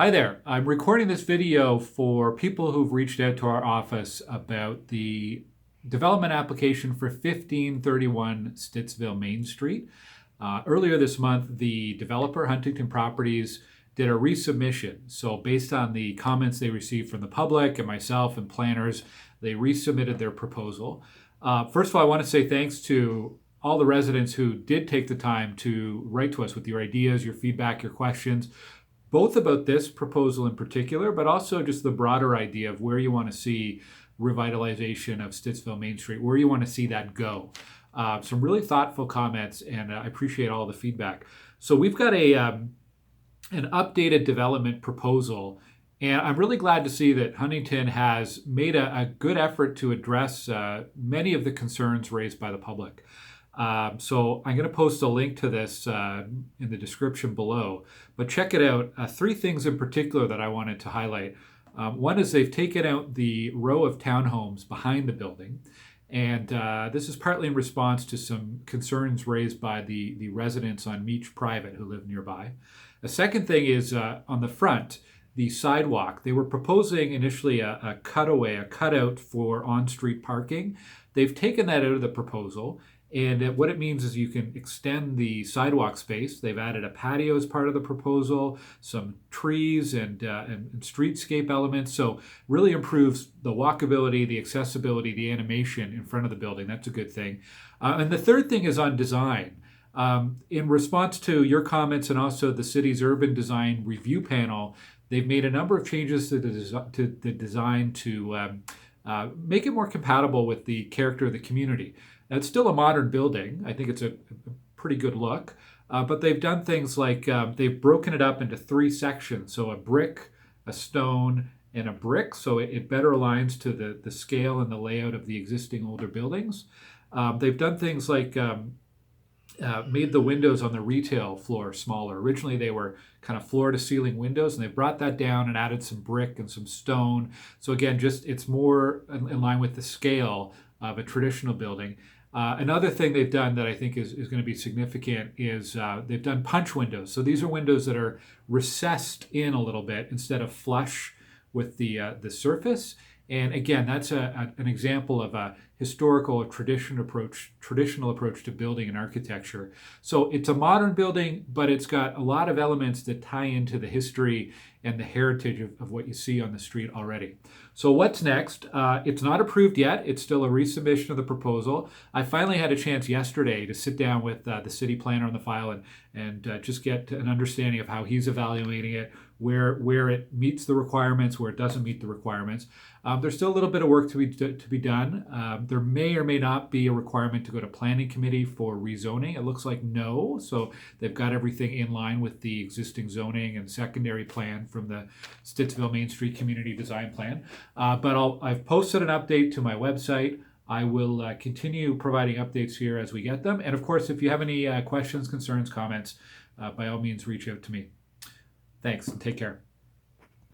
Hi there. I'm recording this video for people who've reached out to our office about the development application for 1531 Stittsville Main Street. Earlier this month, the developer, Huntington Properties, did a resubmission. So based on the comments they received from the public and myself and planners, they resubmitted their proposal. First of all, I want to say thanks to all the residents who did take the time to write to us with your ideas, your feedback, your questions, both about this proposal in particular, but also just the broader idea of where you want to see revitalization of Stittsville Main Street, where you want to see that go. Some really thoughtful comments, and I appreciate all the feedback. So we've got an updated development proposal, and I'm really glad to see that Huntington has made a good effort to address many of the concerns raised by the public. So I'm going to post a link to this in the description below, but check it out. Three things in particular that I wanted to highlight. One is they've taken out the row of townhomes behind the building, and this is partly in response to some concerns raised by the residents on Meach Private who live nearby. The second thing is on the front, the sidewalk. They were proposing initially a cutout for on-street parking. They've taken that out of the proposal. And what it means is you can extend the sidewalk space. They've added a patio as part of the proposal, some trees and streetscape elements. So really improves the walkability, the accessibility, the animation in front of the building. That's a good thing. And the third thing is on design. In response to your comments and also the city's urban design review panel, they've made a number of changes to the design to make it more compatible with the character of the community. Now, it's still a modern building. I think it's a pretty good look. But they've done things like they've broken it up into three sections. So a brick, a stone, and a brick. So it better aligns to the scale and the layout of the existing older buildings. They've done things like made the windows on the retail floor smaller. Originally, they were kind of floor-to-ceiling windows, and they brought that down and added some brick and some stone. So again, just it's more in line with the scale of a traditional building. Another thing they've done that I think is going to be significant is they've done punch windows. So these are windows that are recessed in a little bit instead of flush with the surface. And again, that's an example of a historical traditional approach to building and architecture. So it's a modern building, but it's got a lot of elements that tie into the history and the heritage of what you see on the street already. So what's next? It's not approved yet. It's still a resubmission of the proposal. I finally had a chance yesterday to sit down with the city planner on the file and just get an understanding of how he's evaluating it, where it meets the requirements, where it doesn't meet the requirements. There's still a little bit of work to be done. There may or may not be a requirement to go to planning committee for rezoning. It looks like no. So they've got everything in line with the existing zoning and secondary plan from the Stittsville Main Street Community Design Plan. But I've posted an update to my website. I will continue providing updates here as we get them. And of course, if you have any questions, concerns, comments, by all means, reach out to me. Thanks and take care.